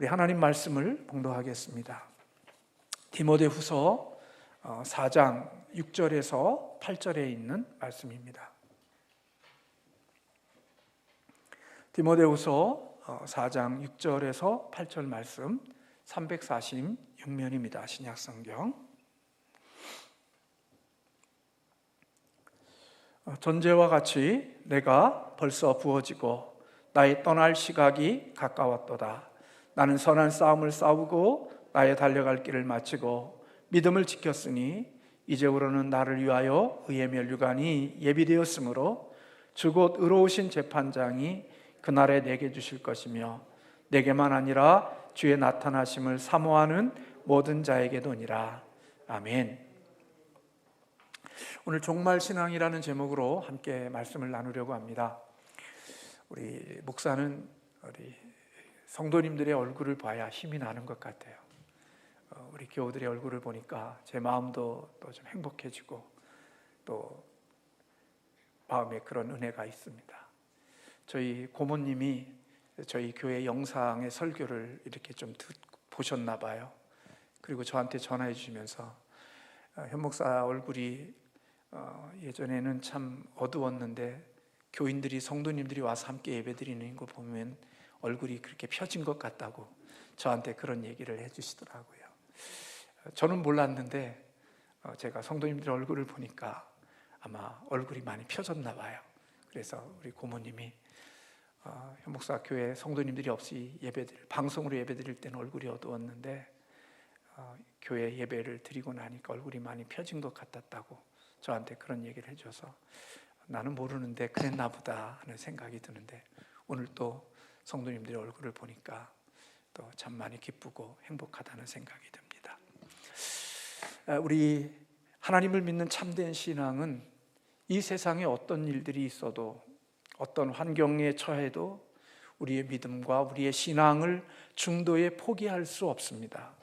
우리 하나님 말씀을 봉독하겠습니다. 디모데후서 4장 6절에서 8절에 있는 말씀입니다. 디모데후서 4장 6절에서 8절 말씀 346면입니다. 신약성경. 전제와 같이 내가 벌써 부어지고 나의 떠날 시각이 가까웠도다. 나는 선한 싸움을 싸우고 나의 달려갈 길을 마치고 믿음을 지켰으니 이제부로는 나를 위하여 의의 면류관이 예비되었으므로 주 곧 의로우신 재판장이 그날에 내게 주실 것이며 내게만 아니라 주의 나타나심을 사모하는 모든 자에게도니라. 아멘. 오늘 종말신앙이라는 제목으로 함께 말씀을 나누려고 합니다. 우리 목사는 우리 성도님들의 얼굴을 봐야 힘이 나는 것 같아요. 우리 교우들의 얼굴을 보니까 제 마음도 또 좀 행복해지고 또 마음에 그런 은혜가 있습니다. 저희 고모님이 저희 교회 영상의 설교를 이렇게 좀 보셨나 봐요. 그리고 저한테 전화해 주시면서 현 목사 얼굴이 예전에는 참 어두웠는데 교인들이 성도님들이 와서 함께 예배드리는 거 보면 얼굴이 그렇게 펴진 것 같다고 저한테 그런 얘기를 해주시더라고요. 저는 몰랐는데 제가 성도님들 얼굴을 보니까 아마 얼굴이 많이 펴졌나 봐요. 그래서 우리 고모님이 현 목사 교회 성도님들이 없이 방송으로 예배드릴 때는 얼굴이 어두웠는데 교회 예배를 드리고 나니까 얼굴이 많이 펴진 것 같았다고 저한테 그런 얘기를 해줘서 나는 모르는데 그랬나 보다 하는 생각이 드는데 오늘 또 성도님들의 얼굴을 보니까 또 참 많이 기쁘고 행복하다는 생각이 듭니다. 우리 하나님을 믿는 참된 신앙은 이 세상에 어떤 일들이 있어도 어떤 환경에 처해도 우리의 믿음과 우리의 신앙을 중도에 포기할 수 없습니다.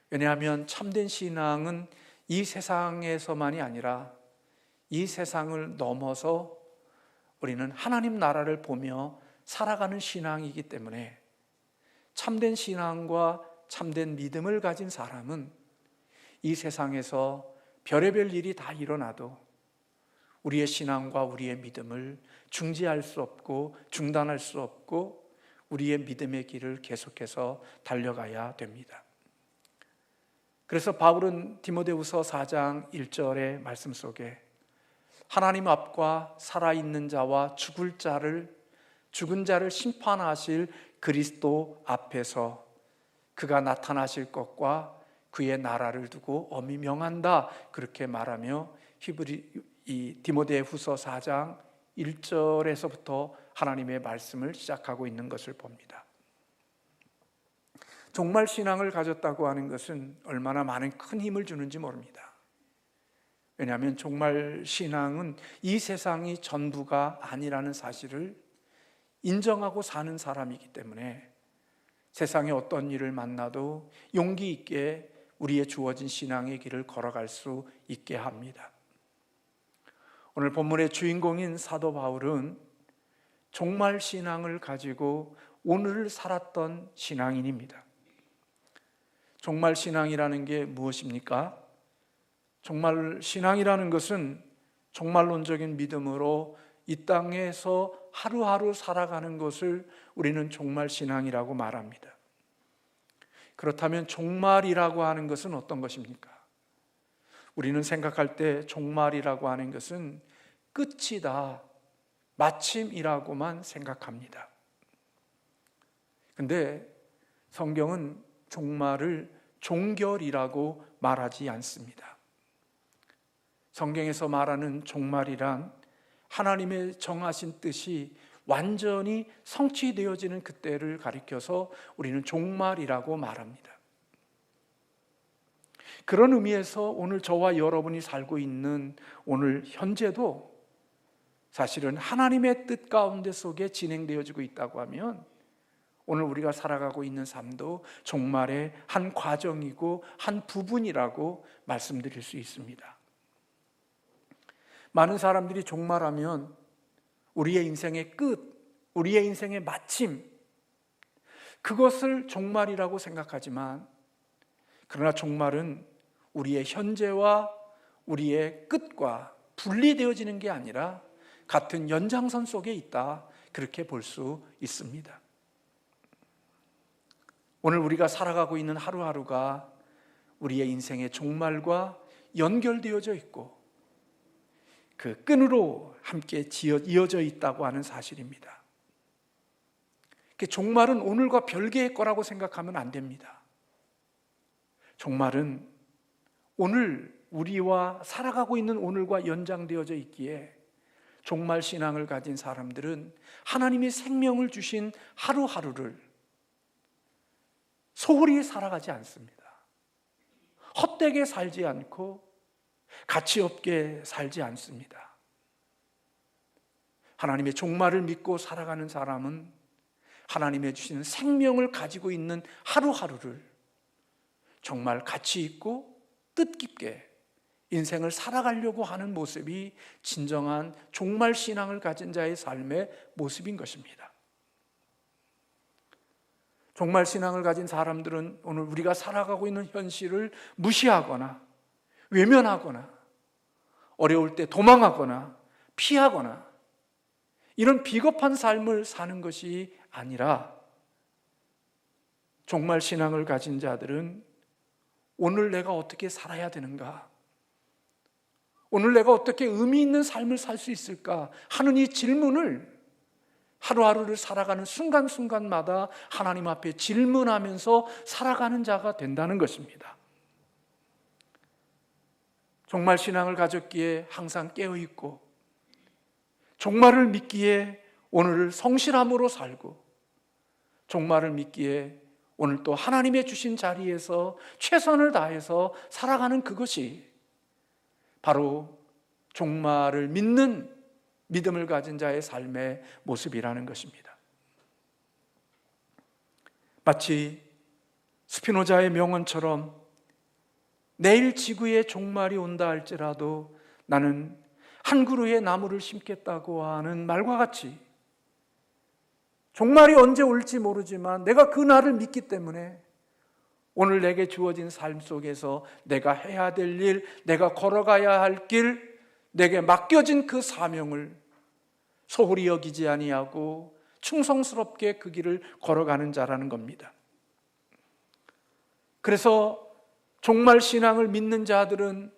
왜냐하면 참된 신앙은 이 세상에서만이 아니라 이 세상을 넘어서 우리는 하나님 나라를 보며 살아가는 신앙이기 때문에 참된 신앙과 참된 믿음을 가진 사람은 이 세상에서 별의별 일이 다 일어나도 우리의 신앙과 우리의 믿음을 중지할 수 없고 중단할 수 없고 우리의 믿음의 길을 계속해서 달려가야 됩니다. 그래서 바울은 디모데후서 4장 1절의 말씀 속에 하나님 앞과 살아있는 자와 죽은 자를 심판하실 그리스도 앞에서 그가 나타나실 것과 그의 나라를 두고 엄히 명한다 그렇게 말하며 디모데후서 4장 1절에서부터 하나님의 말씀을 시작하고 있는 것을 봅니다. 종말 신앙을 가졌다고 하는 것은 얼마나 많은 큰 힘을 주는지 모릅니다. 왜냐하면 종말 신앙은 이 세상이 전부가 아니라는 사실을 인정하고 사는 사람이기 때문에 세상에 어떤 일을 만나도 용기 있게 우리의 주어진 신앙의 길을 걸어갈 수 있게 합니다. 오늘 본문의 주인공인 사도 바울은 종말 신앙을 가지고 오늘을 살았던 신앙인입니다. 종말 신앙이라는 게 무엇입니까? 종말 신앙이라는 것은 종말론적인 믿음으로 이 땅에서 하루하루 살아가는 것을 우리는 종말 신앙이라고 말합니다. 그렇다면 종말이라고 하는 것은 어떤 것입니까? 우리는 생각할 때 종말이라고 하는 것은 끝이다, 마침이라고만 생각합니다. 근데 성경은 종말을 종결이라고 말하지 않습니다. 성경에서 말하는 종말이란 하나님의 정하신 뜻이 완전히 성취되어지는 그때를 가리켜서 우리는 종말이라고 말합니다. 그런 의미에서 오늘 저와 여러분이 살고 있는 오늘 현재도 사실은 하나님의 뜻 가운데 속에 진행되어지고 있다고 하면 오늘 우리가 살아가고 있는 삶도 종말의 한 과정이고 한 부분이라고 말씀드릴 수 있습니다. 많은 사람들이 종말하면 우리의 인생의 끝, 우리의 인생의 마침, 그것을 종말이라고 생각하지만, 그러나 종말은 우리의 현재와 우리의 끝과 분리되어지는 게 아니라 같은 연장선 속에 있다, 그렇게 볼 수 있습니다. 오늘 우리가 살아가고 있는 하루하루가 우리의 인생의 종말과 연결되어져 있고 그 끈으로 함께 이어져 있다고 하는 사실입니다. 종말은 오늘과 별개의 거라고 생각하면 안 됩니다. 종말은 오늘 우리와 살아가고 있는 오늘과 연장되어져 있기에 종말 신앙을 가진 사람들은 하나님이 생명을 주신 하루하루를 소홀히 살아가지 않습니다. 헛되게 살지 않고 가치 없게 살지 않습니다. 하나님의 종말을 믿고 살아가는 사람은 하나님의 주시는 생명을 가지고 있는 하루하루를 정말 가치 있고 뜻깊게 인생을 살아가려고 하는 모습이 진정한 종말 신앙을 가진 자의 삶의 모습인 것입니다. 종말 신앙을 가진 사람들은 오늘 우리가 살아가고 있는 현실을 무시하거나 외면하거나 어려울 때 도망하거나 피하거나 이런 비겁한 삶을 사는 것이 아니라, 종말 신앙을 가진 자들은 오늘 내가 어떻게 살아야 되는가, 오늘 내가 어떻게 의미 있는 삶을 살 수 있을까 하는 이 질문을 하루하루를 살아가는 순간순간마다 하나님 앞에 질문하면서 살아가는 자가 된다는 것입니다. 종말 신앙을 가졌기에 항상 깨어있고, 종말을 믿기에 오늘을 성실함으로 살고, 종말을 믿기에 오늘 또 하나님의 주신 자리에서 최선을 다해서 살아가는 그것이 바로 종말을 믿는 믿음을 가진 자의 삶의 모습이라는 것입니다. 마치 스피노자의 명언처럼 내일 지구에 종말이 온다 할지라도 나는 한 그루의 나무를 심겠다고 하는 말과 같이 종말이 언제 올지 모르지만 내가 그 날을 믿기 때문에 오늘 내게 주어진 삶 속에서 내가 해야 될 일, 내가 걸어가야 할 길, 내게 맡겨진 그 사명을 소홀히 여기지 아니하고 충성스럽게 그 길을 걸어가는 자라는 겁니다. 그래서 종말 신앙을 믿는 자들은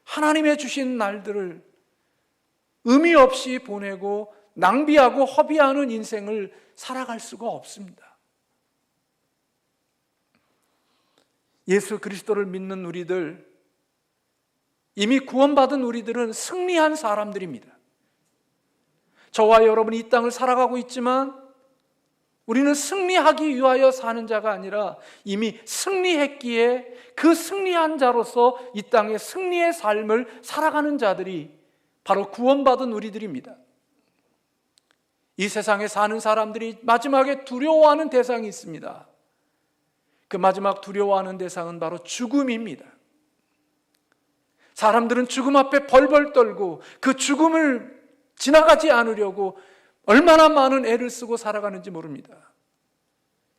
하나님의 주신 날들을 의미 없이 보내고 낭비하고 허비하는 인생을 살아갈 수가 없습니다. 예수 그리스도를 믿는 우리들, 이미 구원받은 우리들은 승리한 사람들입니다. 저와 여러분이 이 땅을 살아가고 있지만 우리는 승리하기 위하여 사는 자가 아니라 이미 승리했기에 그 승리한 자로서 이 땅의 승리의 삶을 살아가는 자들이 바로 구원받은 우리들입니다. 이 세상에 사는 사람들이 마지막에 두려워하는 대상이 있습니다. 그 마지막 두려워하는 대상은 바로 죽음입니다. 사람들은 죽음 앞에 벌벌 떨고 그 죽음을 지나가지 않으려고 얼마나 많은 애를 쓰고 살아가는지 모릅니다.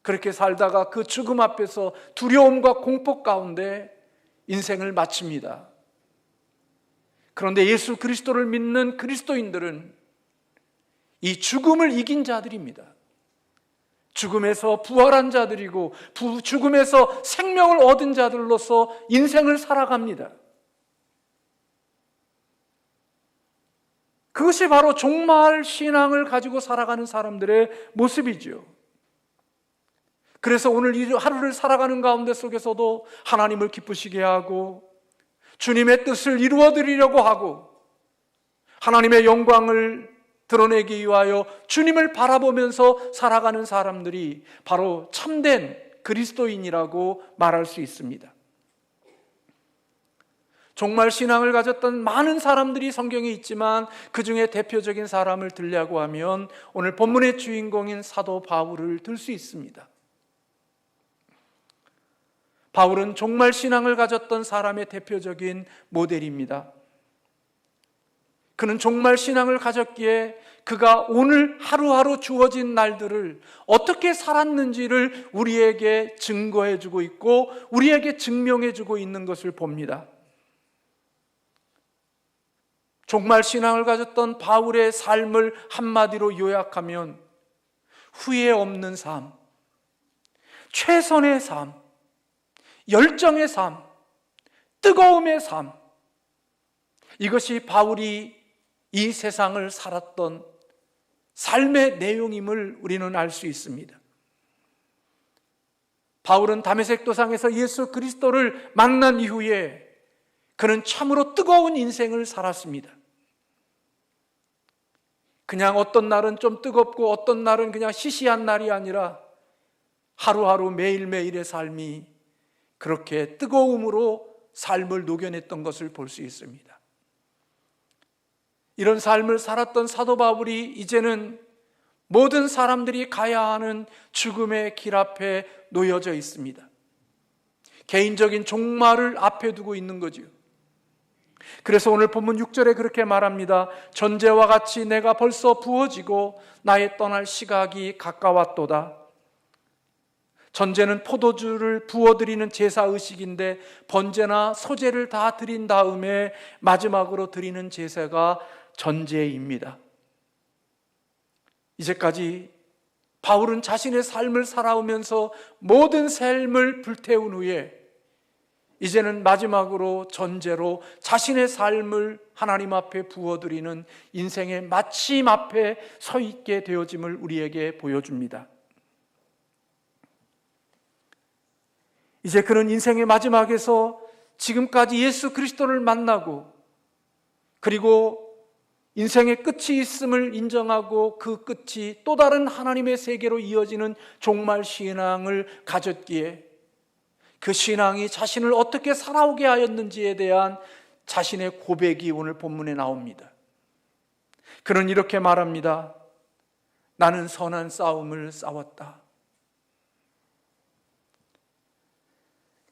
그렇게 살다가 그 죽음 앞에서 두려움과 공포 가운데 인생을 마칩니다. 그런데 예수 그리스도를 믿는 그리스도인들은 이 죽음을 이긴 자들입니다. 죽음에서 부활한 자들이고 죽음에서 생명을 얻은 자들로서 인생을 살아갑니다. 그것이 바로 종말 신앙을 가지고 살아가는 사람들의 모습이죠. 그래서 오늘 이 하루를 살아가는 가운데 속에서도 하나님을 기쁘시게 하고 주님의 뜻을 이루어드리려고 하고 하나님의 영광을 드러내기 위하여 주님을 바라보면서 살아가는 사람들이 바로 참된 그리스도인이라고 말할 수 있습니다. 종말 신앙을 가졌던 많은 사람들이 성경에 있지만 그 중에 대표적인 사람을 들려고 하면 오늘 본문의 주인공인 사도 바울을 들 수 있습니다. 바울은 종말 신앙을 가졌던 사람의 대표적인 모델입니다. 그는 정말 신앙을 가졌기에 그가 오늘 하루하루 주어진 날들을 어떻게 살았는지를 우리에게 증거해 주고 있고 우리에게 증명해 주고 있는 것을 봅니다. 정말 신앙을 가졌던 바울의 삶을 한마디로 요약하면 후회 없는 삶, 최선의 삶, 열정의 삶, 뜨거움의 삶, 이것이 바울이 이 세상을 살았던 삶의 내용임을 우리는 알 수 있습니다. 바울은 다메섹 도상에서 예수 그리스도를 만난 이후에 그는 참으로 뜨거운 인생을 살았습니다. 그냥 어떤 날은 좀 뜨겁고 어떤 날은 그냥 시시한 날이 아니라 하루하루 매일매일의 삶이 그렇게 뜨거움으로 삶을 녹여냈던 것을 볼 수 있습니다. 이런 삶을 살았던 사도 바울이 이제는 모든 사람들이 가야 하는 죽음의 길 앞에 놓여져 있습니다. 개인적인 종말을 앞에 두고 있는 거지요. 그래서 오늘 본문 6절에 그렇게 말합니다. 전제와 같이 내가 벌써 부어지고 나의 떠날 시각이 가까웠도다. 전제는 포도주를 부어드리는 제사의식인데 번제나 소제를 다 드린 다음에 마지막으로 드리는 제사가 전제입니다. 이제까지 바울은 자신의 삶을 살아오면서 모든 삶을 불태운 후에 이제는 마지막으로 전제로 자신의 삶을 하나님 앞에 부어드리는 인생의 마침 앞에 서 있게 되어짐을 우리에게 보여줍니다. 이제 그는 인생의 마지막에서 지금까지 예수 그리스도를 만나고 그리고 인생의 끝이 있음을 인정하고 그 끝이 또 다른 하나님의 세계로 이어지는 종말 신앙을 가졌기에 그 신앙이 자신을 어떻게 살아오게 하였는지에 대한 자신의 고백이 오늘 본문에 나옵니다. 그는 이렇게 말합니다. 나는 선한 싸움을 싸웠다.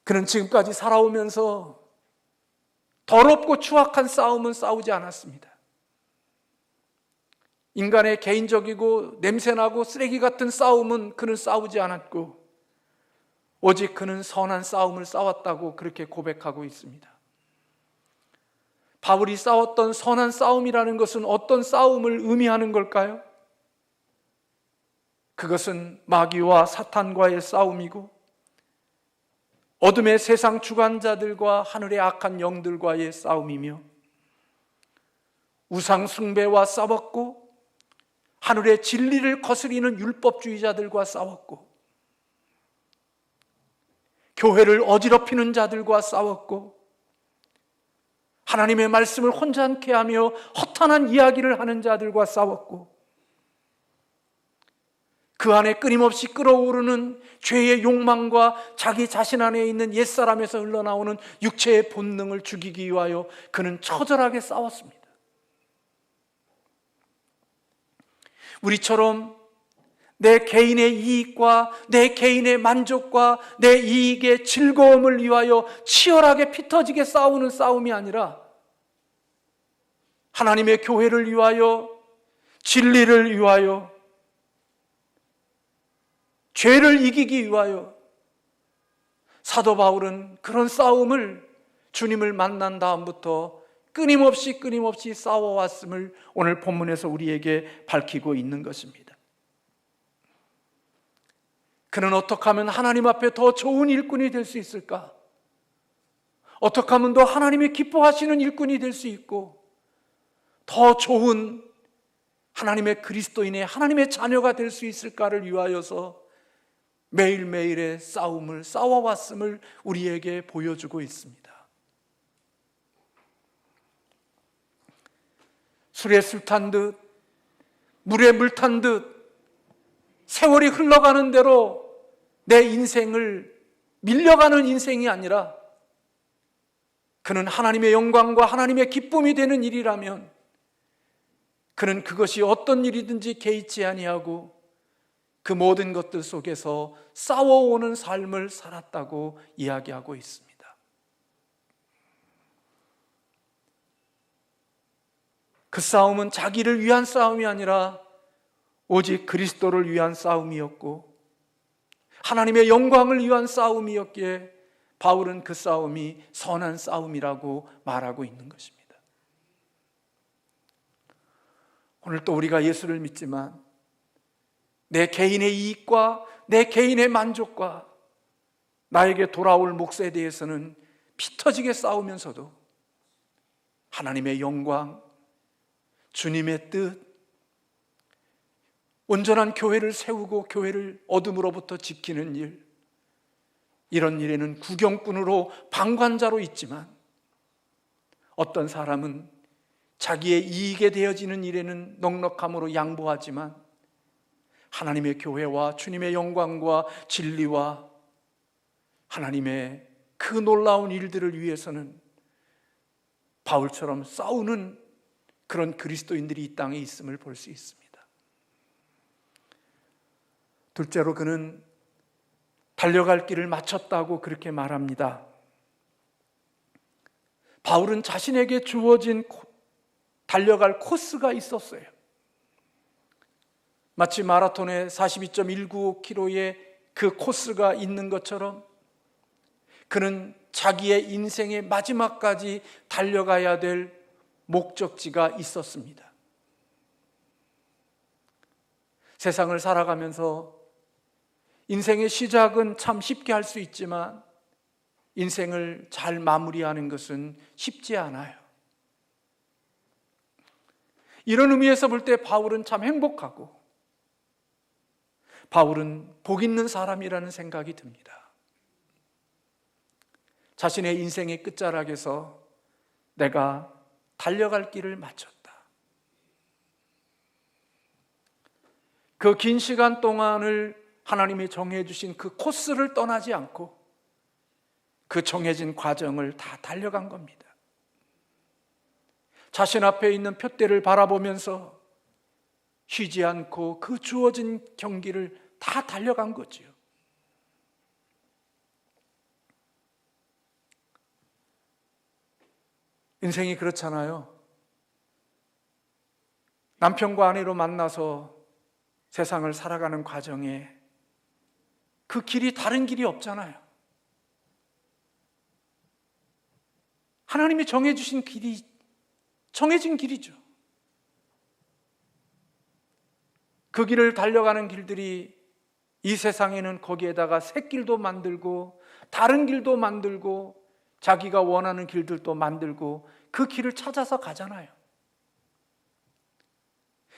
그는 지금까지 살아오면서 더럽고 추악한 싸움은 싸우지 않았습니다. 인간의 개인적이고 냄새나고 쓰레기 같은 싸움은 그는 싸우지 않았고 오직 그는 선한 싸움을 싸웠다고 그렇게 고백하고 있습니다. 바울이 싸웠던 선한 싸움이라는 것은 어떤 싸움을 의미하는 걸까요? 그것은 마귀와 사탄과의 싸움이고 어둠의 세상 주관자들과 하늘의 악한 영들과의 싸움이며 우상 숭배와 싸웠고 하늘의 진리를 거스리는 율법주의자들과 싸웠고 교회를 어지럽히는 자들과 싸웠고 하나님의 말씀을 혼잡케 하며 허탄한 이야기를 하는 자들과 싸웠고 그 안에 끊임없이 끓어오르는 죄의 욕망과 자기 자신 안에 있는 옛사람에서 흘러나오는 육체의 본능을 죽이기 위하여 그는 처절하게 싸웠습니다. 우리처럼 내 개인의 이익과 내 개인의 만족과 내 이익의 즐거움을 위하여 치열하게 피터지게 싸우는 싸움이 아니라 하나님의 교회를 위하여 진리를 위하여 죄를 이기기 위하여 사도 바울은 그런 싸움을 주님을 만난 다음부터 끊임없이 싸워왔음을 오늘 본문에서 우리에게 밝히고 있는 것입니다. 그는 어떻게 하면 하나님 앞에 더 좋은 일꾼이 될 수 있을까? 어떻게 하면 더 하나님이 기뻐하시는 일꾼이 될 수 있고 더 좋은 하나님의 그리스도인의 하나님의 자녀가 될 수 있을까를 위하여서 매일매일의 싸움을 싸워왔음을 우리에게 보여주고 있습니다. 술에 술 탄 듯 물에 물 탄 듯 세월이 흘러가는 대로 내 인생을 밀려가는 인생이 아니라 그는 하나님의 영광과 하나님의 기쁨이 되는 일이라면 그는 그것이 어떤 일이든지 개의치 아니하고 그 모든 것들 속에서 싸워오는 삶을 살았다고 이야기하고 있습니다. 그 싸움은 자기를 위한 싸움이 아니라 오직 그리스도를 위한 싸움이었고 하나님의 영광을 위한 싸움이었기에 바울은 그 싸움이 선한 싸움이라고 말하고 있는 것입니다. 오늘 또 우리가 예수를 믿지만 내 개인의 이익과 내 개인의 만족과 나에게 돌아올 몫에 대해서는 피 터지게 싸우면서도 하나님의 영광, 주님의 뜻, 온전한 교회를 세우고 교회를 어둠으로부터 지키는 일, 이런 일에는 구경꾼으로 방관자로 있지만 어떤 사람은 자기의 이익에 되어지는 일에는 넉넉함으로 양보하지만 하나님의 교회와 주님의 영광과 진리와 하나님의 그 놀라운 일들을 위해서는 바울처럼 싸우는 그런 그리스도인들이 이 땅에 있음을 볼 수 있습니다. 둘째로 그는 달려갈 길을 마쳤다고 그렇게 말합니다. 바울은 자신에게 주어진 달려갈 코스가 있었어요. 마치 마라톤의 42.195km의 그 코스가 있는 것처럼 그는 자기의 인생의 마지막까지 달려가야 될 목적지가 있었습니다. 세상을 살아가면서 인생의 시작은 참 쉽게 할 수 있지만 인생을 잘 마무리하는 것은 쉽지 않아요. 이런 의미에서 볼 때 바울은 참 행복하고 바울은 복 있는 사람이라는 생각이 듭니다. 자신의 인생의 끝자락에서 내가 달려갈 길을 마쳤다. 그 긴 시간 동안을 하나님이 정해주신 그 코스를 떠나지 않고 그 정해진 과정을 다 달려간 겁니다. 자신 앞에 있는 푯대를 바라보면서 쉬지 않고 그 주어진 경기를 다 달려간 거지요. 인생이 그렇잖아요. 남편과 아내로 만나서 세상을 살아가는 과정에 그 길이 다른 길이 없잖아요. 하나님이 정해주신 길이 정해진 길이죠. 그 길을 달려가는 길들이 이 세상에는 거기에다가 새 길도 만들고 다른 길도 만들고 자기가 원하는 길들도 만들고 그 길을 찾아서 가잖아요.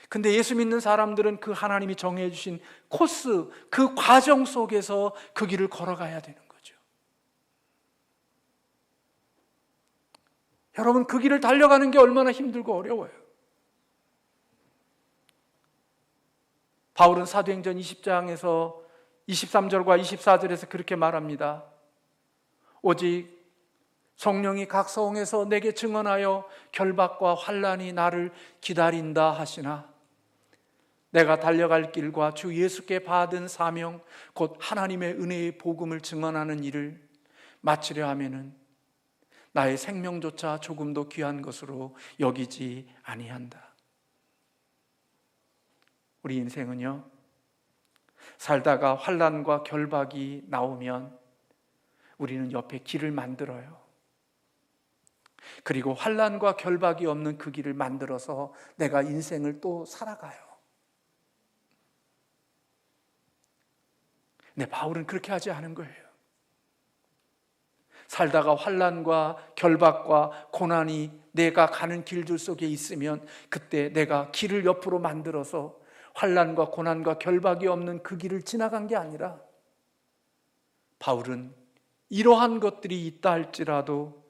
근데 예수 믿는 사람들은 그 하나님이 정해 주신 코스, 그 과정 속에서 그 길을 걸어가야 되는 거죠. 여러분, 그 길을 달려가는 게 얼마나 힘들고 어려워요. 바울은 사도행전 20장에서 23절과 24절에서 그렇게 말합니다. 오직 성령이 각 성에서 내게 증언하여 결박과 환난이 나를 기다린다 하시나 내가 달려갈 길과 주 예수께 받은 사명 곧 하나님의 은혜의 복음을 증언하는 일을 마치려 하면은 나의 생명조차 조금도 귀한 것으로 여기지 아니한다. 우리 인생은요, 살다가 환난과 결박이 나오면 우리는 옆에 길을 만들어요. 그리고 환난과 결박이 없는 그 길을 만들어서 내가 인생을 또 살아가요. 근데 바울은 그렇게 하지 않은 거예요. 살다가 환난과 결박과 고난이 내가 가는 길들 속에 있으면 그때 내가 길을 옆으로 만들어서 환난과 고난과 결박이 없는 그 길을 지나간 게 아니라 바울은 이러한 것들이 있다 할지라도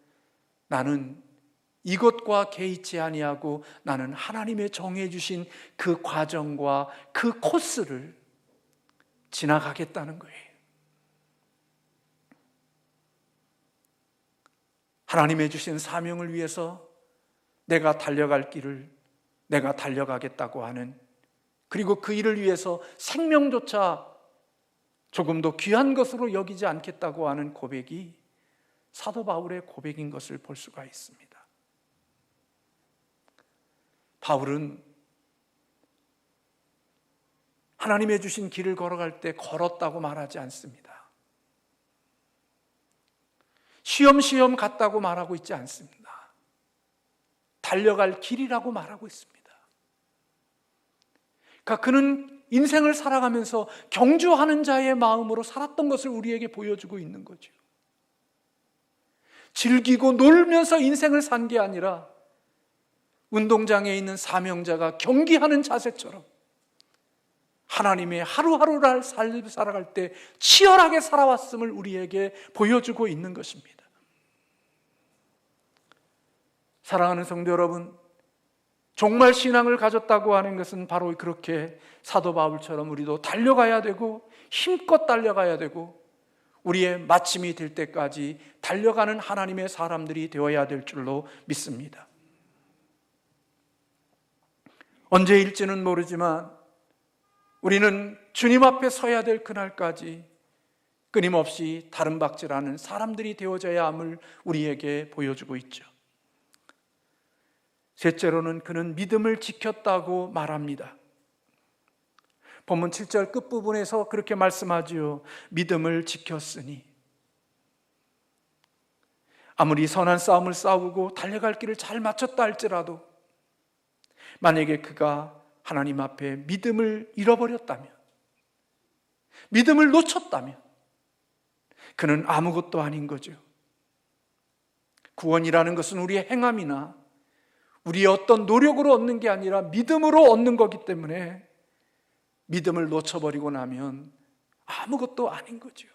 나는 이것과 개의치 아니하고 나는 하나님의 정해 주신 그 과정과 그 코스를 지나가겠다는 거예요. 하나님의 주신 사명을 위해서 내가 달려갈 길을 내가 달려가겠다고 하는, 그리고 그 일을 위해서 생명조차 조금도 귀한 것으로 여기지 않겠다고 하는 고백이 사도 바울의 고백인 것을 볼 수가 있습니다. 바울은 하나님의 주신 길을 걸어갈 때 걸었다고 말하지 않습니다. 쉬엄쉬엄 갔다고 말하고 있지 않습니다. 달려갈 길이라고 말하고 있습니다. 그러니까 그는 인생을 살아가면서 경주하는 자의 마음으로 살았던 것을 우리에게 보여주고 있는 거죠. 즐기고 놀면서 인생을 산 게 아니라 운동장에 있는 사명자가 경기하는 자세처럼 하나님의 하루하루를 살아갈 때 치열하게 살아왔음을 우리에게 보여주고 있는 것입니다. 사랑하는 성도 여러분, 정말 신앙을 가졌다고 하는 것은 바로 그렇게 사도 바울처럼 우리도 달려가야 되고 힘껏 달려가야 되고 우리의 마침이 될 때까지 달려가는 하나님의 사람들이 되어야 될 줄로 믿습니다. 언제일지는 모르지만 우리는 주님 앞에 서야 될 그날까지 끊임없이 다름박질하는 사람들이 되어져야 함을 우리에게 보여주고 있죠. 셋째로는 그는 믿음을 지켰다고 말합니다. 본문 7절 끝부분에서 그렇게 말씀하지요. 믿음을 지켰으니. 아무리 선한 싸움을 싸우고 달려갈 길을 잘 마쳤다 할지라도 만약에 그가 하나님 앞에 믿음을 잃어버렸다면, 믿음을 놓쳤다면 그는 아무것도 아닌 거죠. 구원이라는 것은 우리의 행함이나 우리의 어떤 노력으로 얻는 게 아니라 믿음으로 얻는 거기 때문에 믿음을 놓쳐버리고 나면 아무것도 아닌 거죠.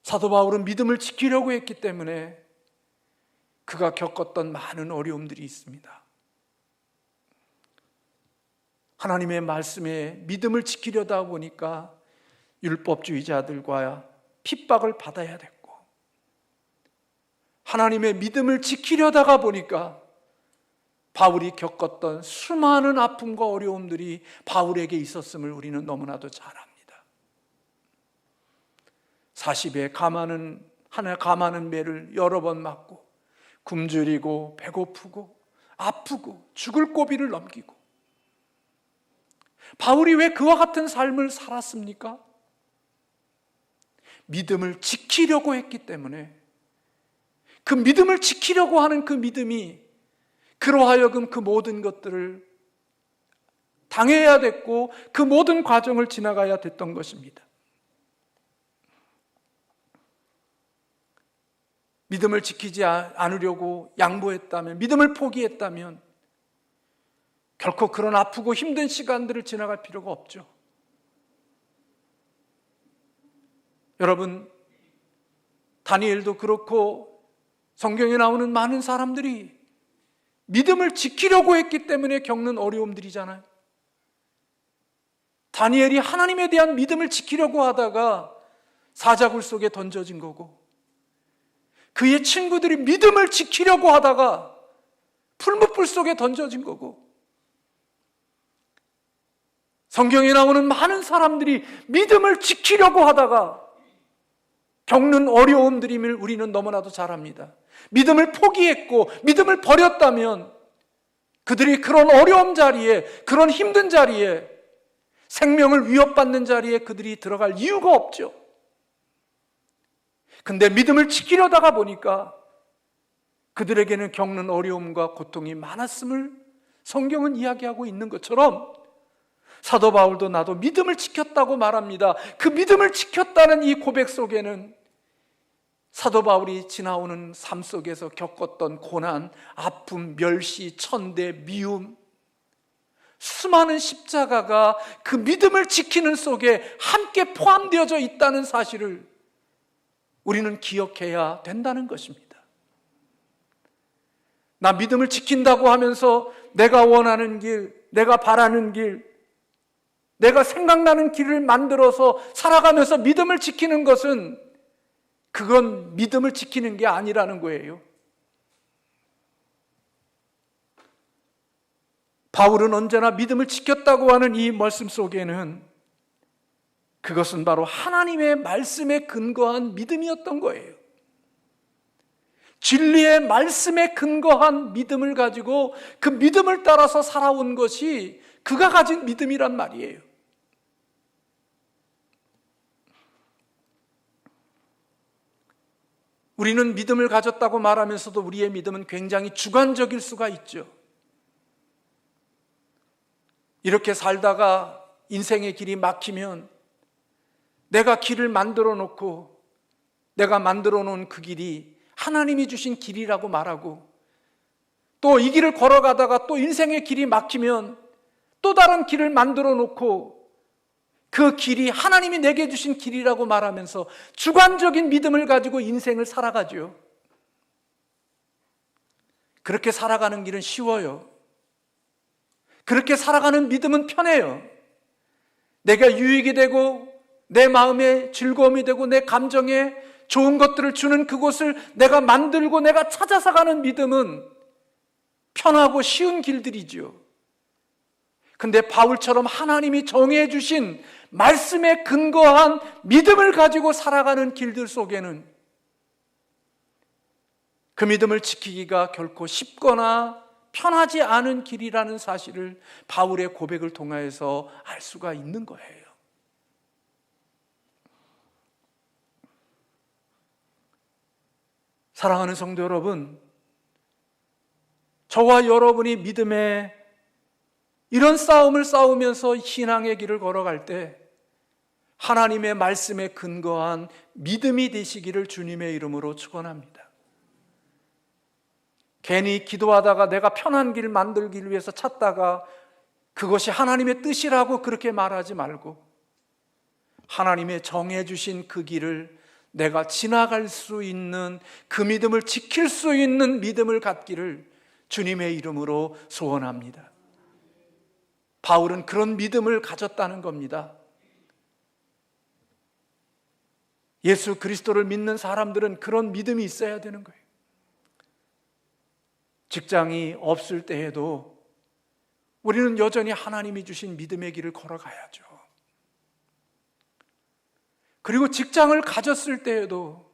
사도 바울은 믿음을 지키려고 했기 때문에 그가 겪었던 많은 어려움들이 있습니다. 하나님의 말씀에 믿음을 지키려다 보니까 율법주의자들과 핍박을 받아야 됐고, 하나님의 믿음을 지키려다가 보니까 바울이 겪었던 수많은 아픔과 어려움들이 바울에게 있었음을 우리는 너무나도 잘 압니다. 40에 가마는 매를 여러 번 맞고 굶주리고 배고프고 아프고 죽을 고비를 넘기고, 바울이 왜 그와 같은 삶을 살았습니까? 믿음을 지키려고 했기 때문에, 그 믿음을 지키려고 하는 그 믿음이 그로 하여금 그 모든 것들을 당해야 됐고 그 모든 과정을 지나가야 됐던 것입니다. 믿음을 지키지 않으려고 양보했다면, 믿음을 포기했다면 결코 그런 아프고 힘든 시간들을 지나갈 필요가 없죠. 여러분, 다니엘도 그렇고 성경에 나오는 많은 사람들이 믿음을 지키려고 했기 때문에 겪는 어려움들이잖아요. 다니엘이 하나님에 대한 믿음을 지키려고 하다가 사자굴 속에 던져진 거고, 그의 친구들이 믿음을 지키려고 하다가 풀무불 속에 던져진 거고, 성경에 나오는 많은 사람들이 믿음을 지키려고 하다가 겪는 어려움들임을 우리는 너무나도 잘 압니다. 믿음을 포기했고 믿음을 버렸다면 그들이 그런 어려움 자리에, 그런 힘든 자리에, 생명을 위협받는 자리에 그들이 들어갈 이유가 없죠. 근데 믿음을 지키려다가 보니까 그들에게는 겪는 어려움과 고통이 많았음을 성경은 이야기하고 있는 것처럼 사도 바울도 나도 믿음을 지켰다고 말합니다. 그 믿음을 지켰다는 이 고백 속에는 사도 바울이 지나오는 삶 속에서 겪었던 고난, 아픔, 멸시, 천대, 미움, 수많은 십자가가 그 믿음을 지키는 속에 함께 포함되어져 있다는 사실을 우리는 기억해야 된다는 것입니다. 나 믿음을 지킨다고 하면서 내가 원하는 길, 내가 바라는 길, 내가 생각나는 길을 만들어서 살아가면서 믿음을 지키는 것은, 그건 믿음을 지키는 게 아니라는 거예요. 바울은 언제나 믿음을 지켰다고 하는 이 말씀 속에는 그것은 바로 하나님의 말씀에 근거한 믿음이었던 거예요. 진리의 말씀에 근거한 믿음을 가지고 그 믿음을 따라서 살아온 것이 그가 가진 믿음이란 말이에요. 우리는 믿음을 가졌다고 말하면서도 우리의 믿음은 굉장히 주관적일 수가 있죠. 이렇게 살다가 인생의 길이 막히면 내가 길을 만들어 놓고 내가 만들어 놓은 그 길이 하나님이 주신 길이라고 말하고, 또 이 길을 걸어가다가 또 인생의 길이 막히면 또 다른 길을 만들어 놓고 그 길이 하나님이 내게 주신 길이라고 말하면서 주관적인 믿음을 가지고 인생을 살아가죠. 그렇게 살아가는 길은 쉬워요. 그렇게 살아가는 믿음은 편해요. 내가 유익이 되고 내 마음에 즐거움이 되고 내 감정에 좋은 것들을 주는 그곳을 내가 만들고 내가 찾아서 가는 믿음은 편하고 쉬운 길들이죠. 근데 바울처럼 하나님이 정해 주신 말씀에 근거한 믿음을 가지고 살아가는 길들 속에는 그 믿음을 지키기가 결코 쉽거나 편하지 않은 길이라는 사실을 바울의 고백을 통하여서 알 수가 있는 거예요. 사랑하는 성도 여러분, 저와 여러분이 믿음의 이런 싸움을 싸우면서 신앙의 길을 걸어갈 때 하나님의 말씀에 근거한 믿음이 되시기를 주님의 이름으로 축원합니다. 괜히 기도하다가 내가 편한 길 만들기 위해서 찾다가 그것이 하나님의 뜻이라고 그렇게 말하지 말고 하나님의 정해 주신 그 길을 내가 지나갈 수 있는 그 믿음을 지킬 수 있는 믿음을 갖기를 주님의 이름으로 소원합니다. 바울은 그런 믿음을 가졌다는 겁니다. 예수 그리스도를 믿는 사람들은 그런 믿음이 있어야 되는 거예요. 직장이 없을 때에도 우리는 여전히 하나님이 주신 믿음의 길을 걸어가야죠. 그리고 직장을 가졌을 때에도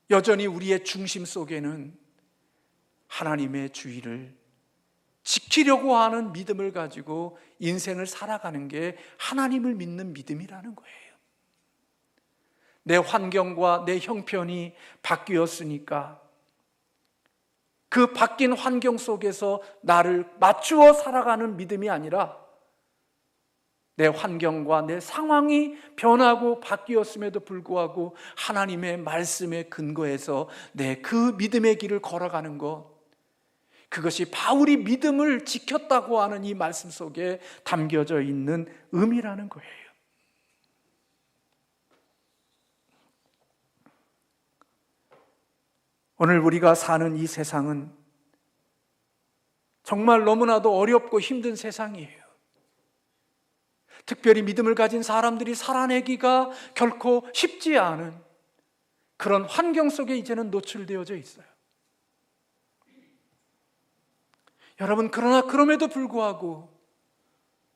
여전히 우리의 중심 속에는 하나님의 주의를 지키려고 하는 믿음을 가지고 인생을 살아가는 게 하나님을 믿는 믿음이라는 거예요. 내 환경과 내 형편이 바뀌었으니까 그 바뀐 환경 속에서 나를 맞추어 살아가는 믿음이 아니라 내 환경과 내 상황이 변하고 바뀌었음에도 불구하고 하나님의 말씀에 근거해서 내 그 믿음의 길을 걸어가는 것, 그것이 바울이 믿음을 지켰다고 하는 이 말씀 속에 담겨져 있는 의미라는 거예요. 오늘 우리가 사는 이 세상은 정말 너무나도 어렵고 힘든 세상이에요. 특별히 믿음을 가진 사람들이 살아내기가 결코 쉽지 않은 그런 환경 속에 이제는 노출되어져 있어요. 여러분, 그러나 그럼에도 불구하고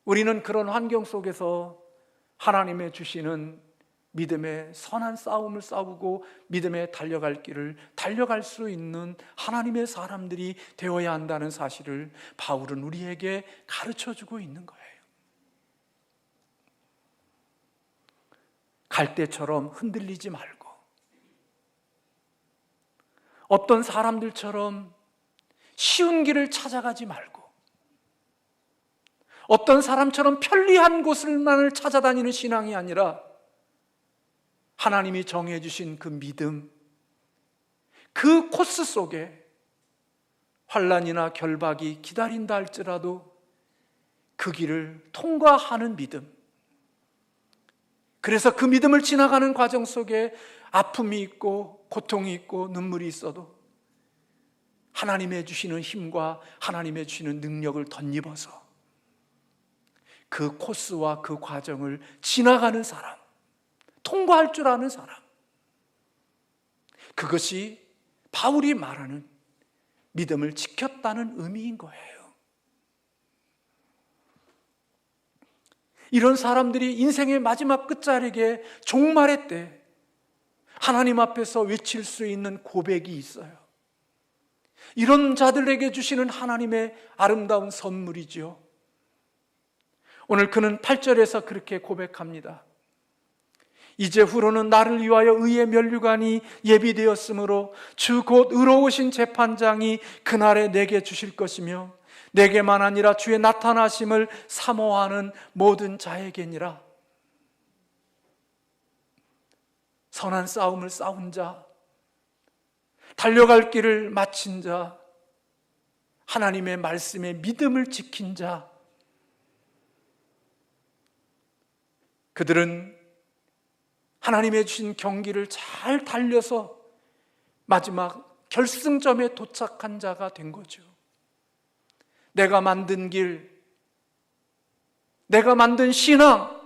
우리는 그런 환경 속에서 하나님의 주시는 믿음의 선한 싸움을 싸우고 믿음의 달려갈 길을 달려갈 수 있는 하나님의 사람들이 되어야 한다는 사실을 바울은 우리에게 가르쳐주고 있는 거예요. 갈대처럼 흔들리지 말고 어떤 사람들처럼 쉬운 길을 찾아가지 말고 어떤 사람처럼 편리한 곳을만을 찾아다니는 신앙이 아니라 하나님이 정해주신 그 믿음, 그 코스 속에 환난이나 결박이 기다린다 할지라도 그 길을 통과하는 믿음, 그래서 그 믿음을 지나가는 과정 속에 아픔이 있고 고통이 있고 눈물이 있어도 하나님의 주시는 힘과 하나님의 주시는 능력을 덧입어서 그 코스와 그 과정을 지나가는 사람, 통과할 줄 아는 사람, 그것이 바울이 말하는 믿음을 지켰다는 의미인 거예요. 이런 사람들이 인생의 마지막 끝자락에 종말의 때 하나님 앞에서 외칠 수 있는 고백이 있어요. 이런 자들에게 주시는 하나님의 아름다운 선물이죠. 오늘 그는 8절에서 그렇게 고백합니다. 이제후로는 나를 위하여 의의 면류관이 예비되었으므로 주 곧 의로우신 재판장이 그날에 내게 주실 것이며 내게만 아니라 주의 나타나심을 사모하는 모든 자에게니라. 선한 싸움을 싸운 자, 달려갈 길을 마친 자, 하나님의 말씀에 믿음을 지킨 자, 그들은 하나님의 주신 경기를 잘 달려서 마지막 결승점에 도착한 자가 된 거죠. 내가 만든 길, 내가 만든 신앙,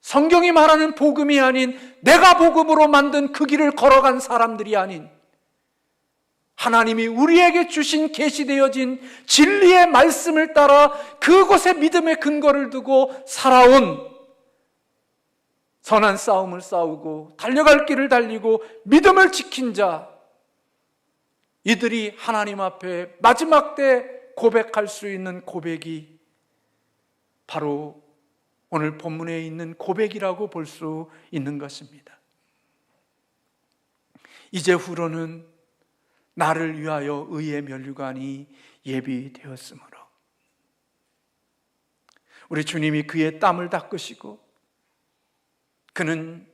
성경이 말하는 복음이 아닌 내가 복음으로 만든 그 길을 걸어간 사람들이 아닌 하나님이 우리에게 주신 계시되어진 진리의 말씀을 따라 그곳에 믿음의 근거를 두고 살아온, 선한 싸움을 싸우고 달려갈 길을 달리고 믿음을 지킨 자, 이들이 하나님 앞에 마지막 때 고백할 수 있는 고백이 바로 오늘 본문에 있는 고백이라고 볼 수 있는 것입니다. 이제후로는 나를 위하여 의의 면류관이 예비되었으므로. 우리 주님이 그의 땀을 닦으시고 그는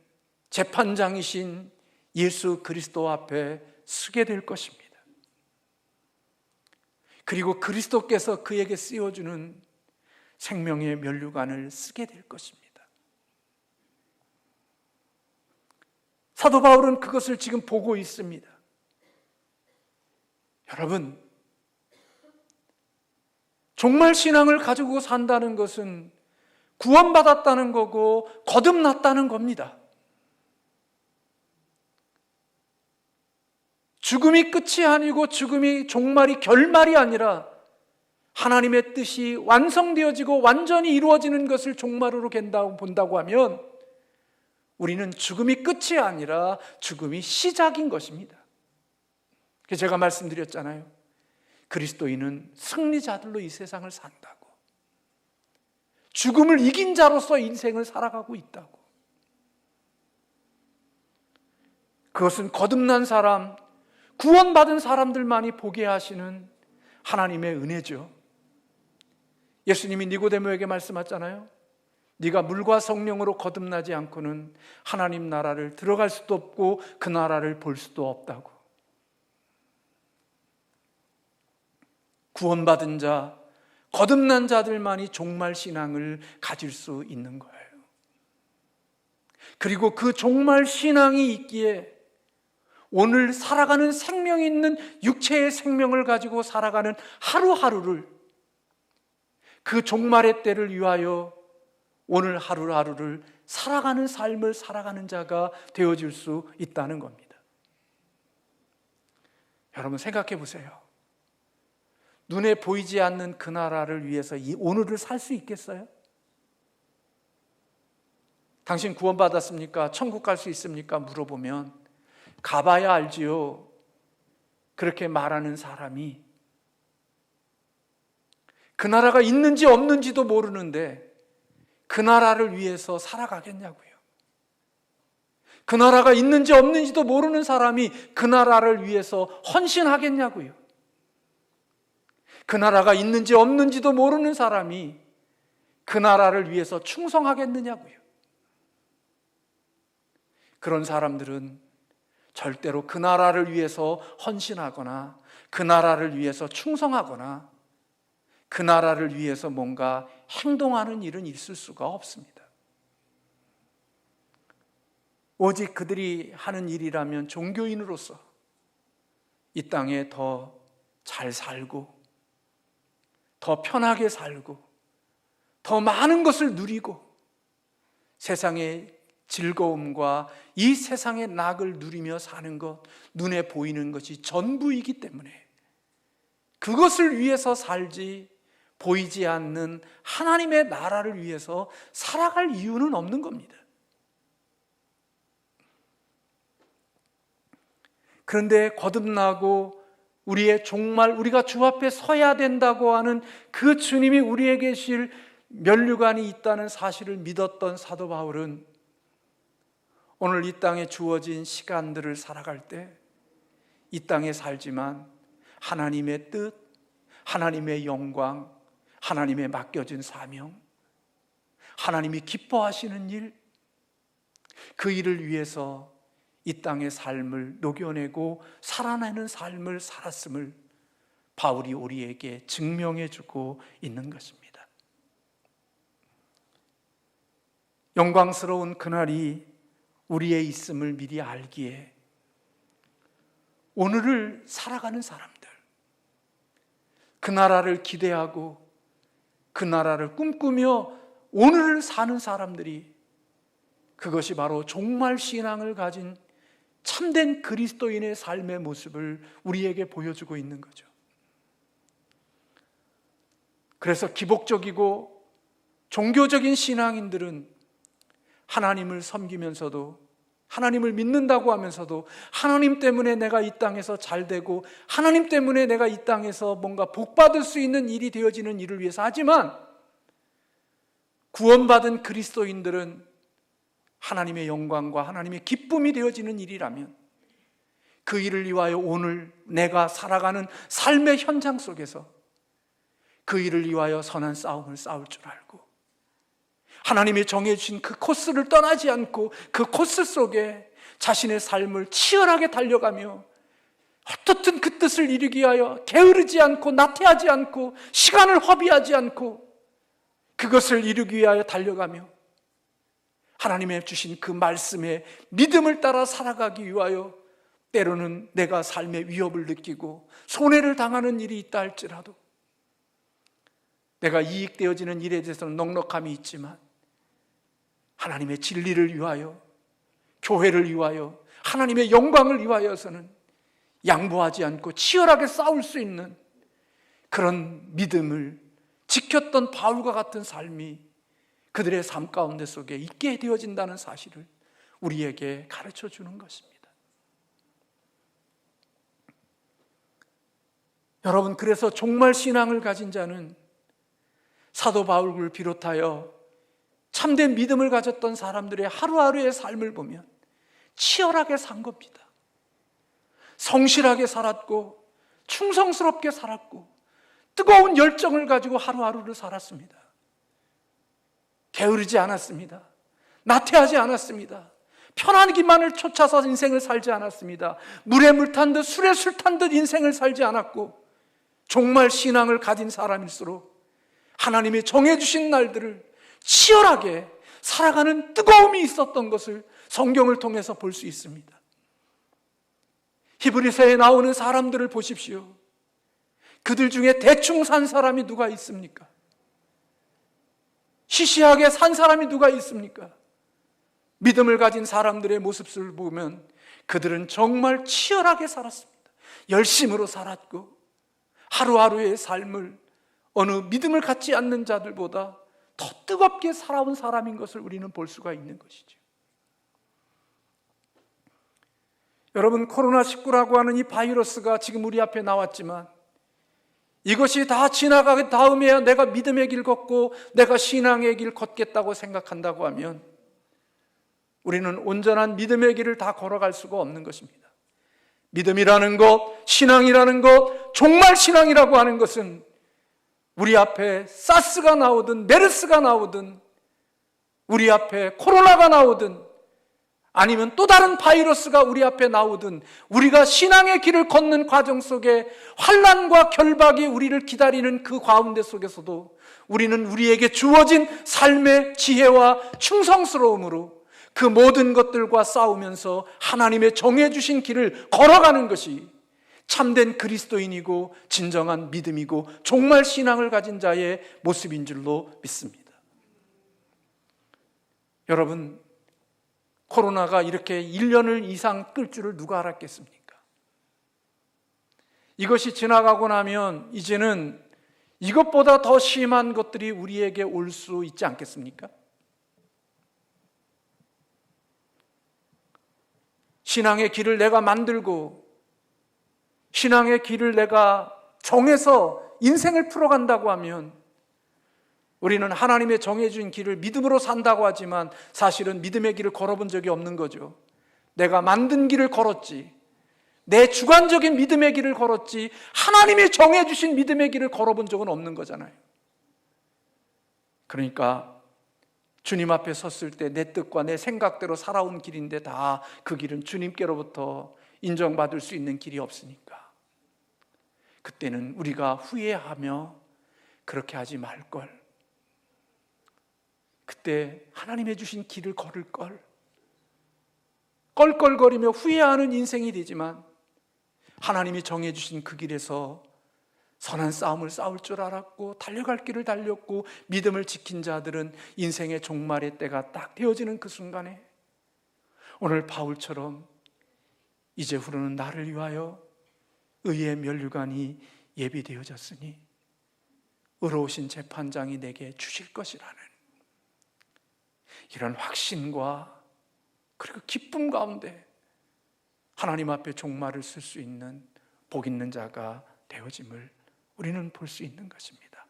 재판장이신 예수 그리스도 앞에 서게 될 것입니다. 그리고 그리스도께서 그에게 씌워주는 생명의 면류관을 쓰게 될 것입니다. 사도 바울은 그것을 지금 보고 있습니다. 여러분, 정말 신앙을 가지고 산다는 것은 구원받았다는 거고 거듭났다는 겁니다. 죽음이 끝이 아니고 죽음이 종말이 결말이 아니라 하나님의 뜻이 완성되어지고 완전히 이루어지는 것을 종말으로 본다고 하면 우리는 죽음이 끝이 아니라 죽음이 시작인 것입니다. 그래서 제가 말씀드렸잖아요. 그리스도인은 승리자들로 이 세상을 산다고. 죽음을 이긴 자로서 인생을 살아가고 있다고. 그것은 거듭난 사람, 구원받은 사람들만이 보게 하시는 하나님의 은혜죠. 예수님이 니고데모에게 말씀하셨잖아요. 네가 물과 성령으로 거듭나지 않고는 하나님 나라를 들어갈 수도 없고 그 나라를 볼 수도 없다고. 구원받은 자, 거듭난 자들만이 종말 신앙을 가질 수 있는 거예요. 그리고 그 종말 신앙이 있기에 오늘 살아가는 생명이 있는 육체의 생명을 가지고 살아가는 하루하루를, 그 종말의 때를 위하여 오늘 하루하루를 살아가는 삶을 살아가는 자가 되어질 수 있다는 겁니다. 여러분 생각해 보세요. 눈에 보이지 않는 그 나라를 위해서 이 오늘을 살 수 있겠어요? 당신 구원받았습니까? 천국 갈 수 있습니까? 물어보면 가봐야 알지요. 그렇게 말하는 사람이 그 나라가 있는지 없는지도 모르는데 그 나라를 위해서 살아가겠냐고요. 그 나라가 있는지 없는지도 모르는 사람이 그 나라를 위해서 헌신하겠냐고요. 그 나라가 있는지 없는지도 모르는 사람이 그 나라를 위해서 충성하겠느냐고요. 그런 사람들은 절대로 그 나라를 위해서 헌신하거나 그 나라를 위해서 충성하거나 그 나라를 위해서 뭔가 행동하는 일은 있을 수가 없습니다. 오직 그들이 하는 일이라면 종교인으로서 이 땅에 더 잘 살고 더 편하게 살고 더 많은 것을 누리고 세상의 즐거움과 이 세상의 낙을 누리며 사는 것, 눈에 보이는 것이 전부이기 때문에 그것을 위해서 살지 보이지 않는 하나님의 나라를 위해서 살아갈 이유는 없는 겁니다. 그런데 거듭나고 우리의 종말, 우리가 주 앞에 서야 된다고 하는 그 주님이 우리에게 계실 면류관이 있다는 사실을 믿었던 사도 바울은 오늘 이 땅에 주어진 시간들을 살아갈 때 이 땅에 살지만 하나님의 뜻, 하나님의 영광, 하나님의 맡겨진 사명, 하나님이 기뻐하시는 일, 그 일을 위해서 이 땅의 삶을 녹여내고 살아내는 삶을 살았음을 바울이 우리에게 증명해 주고 있는 것입니다. 영광스러운 그날이 우리의 있음을 미리 알기에 오늘을 살아가는 사람들, 그 나라를 기대하고 그 나라를 꿈꾸며 오늘을 사는 사람들이, 그것이 바로 종말 신앙을 가진 참된 그리스도인의 삶의 모습을 우리에게 보여주고 있는 거죠. 그래서 기복적이고 종교적인 신앙인들은 하나님을 섬기면서도, 하나님을 믿는다고 하면서도 하나님 때문에 내가 이 땅에서 잘 되고 하나님 때문에 내가 이 땅에서 뭔가 복받을 수 있는 일이 되어지는 일을 위해서 하지만, 구원받은 그리스도인들은 하나님의 영광과 하나님의 기쁨이 되어지는 일이라면 그 일을 위하여 오늘 내가 살아가는 삶의 현장 속에서 그 일을 위하여 선한 싸움을 싸울 줄 알고 하나님이 정해주신 그 코스를 떠나지 않고 그 코스 속에 자신의 삶을 치열하게 달려가며 어떻든 그 뜻을 이루기 위하여 게으르지 않고 나태하지 않고 시간을 허비하지 않고 그것을 이루기 위하여 달려가며 하나님의 주신 그 말씀에 믿음을 따라 살아가기 위하여 때로는 내가 삶의 위협을 느끼고 손해를 당하는 일이 있다 할지라도 내가 이익되어지는 일에 대해서는 넉넉함이 있지만 하나님의 진리를 위하여, 교회를 위하여, 하나님의 영광을 위하여서는 양보하지 않고 치열하게 싸울 수 있는 그런 믿음을 지켰던 바울과 같은 삶이 그들의 삶 가운데 속에 있게 되어진다는 사실을 우리에게 가르쳐 주는 것입니다. 여러분, 그래서 종말 신앙을 가진 자는 사도 바울을 비롯하여 참된 믿음을 가졌던 사람들의 하루하루의 삶을 보면 치열하게 산 겁니다. 성실하게 살았고 충성스럽게 살았고 뜨거운 열정을 가지고 하루하루를 살았습니다. 게으르지 않았습니다. 나태하지 않았습니다. 편안하기만을 쫓아서 인생을 살지 않았습니다. 물에 물 탄 듯 술에 술 탄 듯 인생을 살지 않았고 종말 신앙을 가진 사람일수록 하나님이 정해주신 날들을 치열하게 살아가는 뜨거움이 있었던 것을 성경을 통해서 볼 수 있습니다. 히브리서에 나오는 사람들을 보십시오. 그들 중에 대충 산 사람이 누가 있습니까? 시시하게 산 사람이 누가 있습니까? 믿음을 가진 사람들의 모습을 보면 그들은 정말 치열하게 살았습니다. 열심으로 살았고 하루하루의 삶을 어느 믿음을 갖지 않는 자들보다 더 뜨겁게 살아온 사람인 것을 우리는 볼 수가 있는 것이죠. 여러분, 코로나19라고 하는 이 바이러스가 지금 우리 앞에 나왔지만 이것이 다 지나가기 다음에야 내가 믿음의 길 걷고 내가 신앙의 길 걷겠다고 생각한다고 하면 우리는 온전한 믿음의 길을 다 걸어갈 수가 없는 것입니다. 믿음이라는 것, 신앙이라는 것, 종말 신앙이라고 하는 것은 우리 앞에 사스가 나오든 메르스가 나오든 우리 앞에 코로나가 나오든 아니면 또 다른 바이러스가 우리 앞에 나오든 우리가 신앙의 길을 걷는 과정 속에 환난과 결박이 우리를 기다리는 그 가운데 속에서도 우리는 우리에게 주어진 삶의 지혜와 충성스러움으로 그 모든 것들과 싸우면서 하나님의 정해주신 길을 걸어가는 것이 참된 그리스도인이고 진정한 믿음이고 종말 신앙을 가진 자의 모습인 줄로 믿습니다. 여러분, 코로나가 이렇게 1년을 이상 끌 줄을 누가 알았겠습니까? 이것이 지나가고 나면 이제는 이것보다 더 심한 것들이 우리에게 올 수 있지 않겠습니까? 신앙의 길을 내가 만들고 신앙의 길을 내가 정해서 인생을 풀어간다고 하면 우리는 하나님의 정해준 길을 믿음으로 산다고 하지만 사실은 믿음의 길을 걸어본 적이 없는 거죠. 내가 만든 길을 걸었지, 내 주관적인 믿음의 길을 걸었지, 하나님이 정해주신 믿음의 길을 걸어본 적은 없는 거잖아요. 그러니까 주님 앞에 섰을 때 내 뜻과 내 생각대로 살아온 길인데 다 그 길은 주님께로부터 인정받을 수 있는 길이 없으니까 그때는 우리가 후회하며 그렇게 하지 말걸, 그때 하나님의 주신 길을 걸을걸, 껄껄거리며 후회하는 인생이 되지만 하나님이 정해주신 그 길에서 선한 싸움을 싸울 줄 알았고 달려갈 길을 달렸고 믿음을 지킨 자들은 인생의 종말의 때가 딱 되어지는 그 순간에 오늘 바울처럼 이제후로는 나를 위하여 의의 면류관이 예비되어졌으니 의로우신 재판장이 내게 주실 것이라는 이런 확신과 그리고 기쁨 가운데 하나님 앞에 종말을 쓸 수 있는 복 있는 자가 되어짐을 우리는 볼 수 있는 것입니다.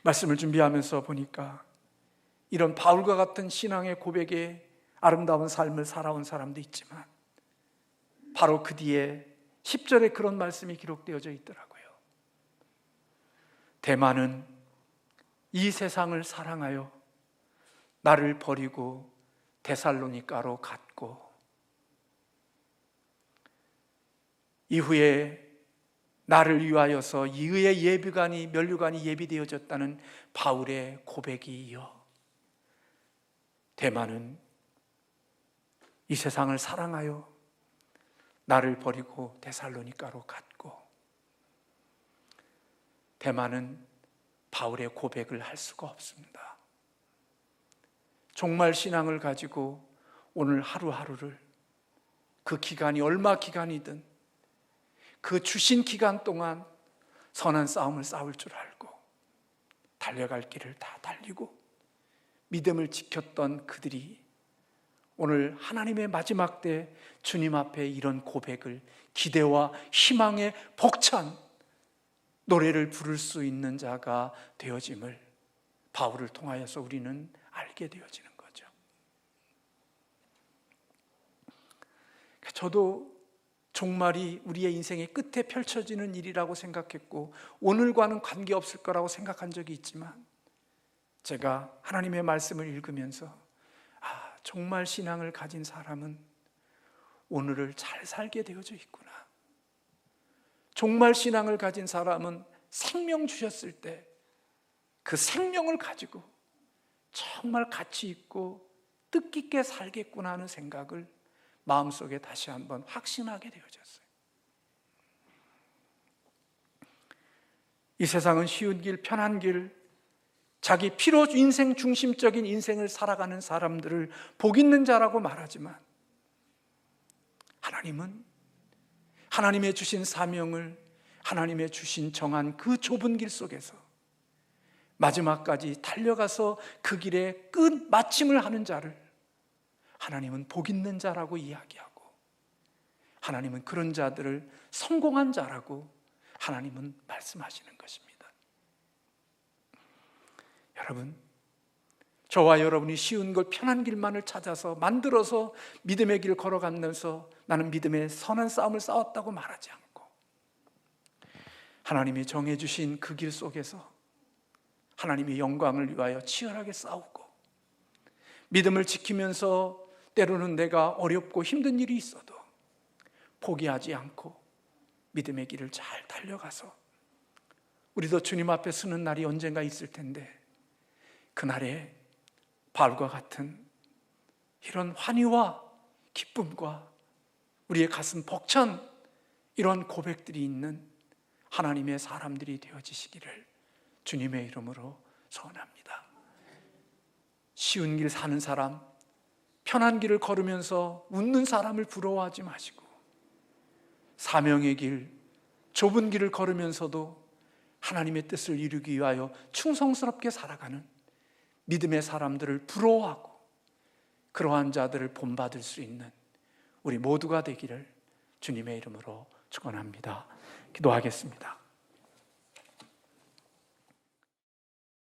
말씀을 준비하면서 보니까 이런 바울과 같은 신앙의 고백에 아름다운 삶을 살아온 사람도 있지만 바로 그 뒤에 10절에 그런 말씀이 기록되어져 있더라고요. 대만은 이 세상을 사랑하여 나를 버리고 데살로니가로 갔고 이후에 나를 위하여서 이의 예비관이 면류관이 예비되어졌다는 바울의 고백이 이어 대만은 이 세상을 사랑하여 나를 버리고 데살로니가로 갔고 대만은 바울의 고백을 할 수가 없습니다. 종말 신앙을 가지고 오늘 하루하루를 그 기간이 얼마 기간이든 그 주신 기간 동안 선한 싸움을 싸울 줄 알고 달려갈 길을 다 달리고 믿음을 지켰던 그들이 오늘 하나님의 마지막 때 주님 앞에 이런 고백을 기대와 희망의 벅찬 노래를 부를 수 있는 자가 되어짐을 바울을 통하여서 우리는 알게 되어지는 거죠. 저도 종말이 우리의 인생의 끝에 펼쳐지는 일이라고 생각했고 오늘과는 관계없을 거라고 생각한 적이 있지만 제가 하나님의 말씀을 읽으면서 종말 신앙을 가진 사람은 오늘을 잘 살게 되어져 있구나. 종말 신앙을 가진 사람은 생명 주셨을 때 그 생명을 가지고 정말 가치 있고 뜻깊게 살겠구나 하는 생각을 마음속에 다시 한번 확신하게 되어졌어요. 이 세상은 쉬운 길, 편한 길, 자기 피로 인생 중심적인 인생을 살아가는 사람들을 복 있는 자라고 말하지만 하나님은 하나님의 주신 사명을 하나님의 주신 정한 그 좁은 길 속에서 마지막까지 달려가서 그 길의 끝 마침을 하는 자를 하나님은 복 있는 자라고 이야기하고 하나님은 그런 자들을 성공한 자라고 하나님은 말씀하시는 것입니다. 여러분, 저와 여러분이 쉬운 걸 편한 길만을 찾아서 만들어서 믿음의 길 걸어가면서 나는 믿음의 선한 싸움을 싸웠다고 말하지 않고 하나님이 정해주신 그 길 속에서 하나님의 영광을 위하여 치열하게 싸우고 믿음을 지키면서 때로는 내가 어렵고 힘든 일이 있어도 포기하지 않고 믿음의 길을 잘 달려가서 우리도 주님 앞에 서는 날이 언젠가 있을 텐데 그날에 바울과 같은 이런 환희와 기쁨과 우리의 가슴 벅찬 이런 고백들이 있는 하나님의 사람들이 되어지시기를 주님의 이름으로 소원합니다. 쉬운 길 사는 사람, 편한 길을 걸으면서 웃는 사람을 부러워하지 마시고 사명의 길, 좁은 길을 걸으면서도 하나님의 뜻을 이루기 위하여 충성스럽게 살아가는 믿음의 사람들을 부러워하고 그러한 자들을 본받을 수 있는 우리 모두가 되기를 주님의 이름으로 축원합니다. 기도하겠습니다.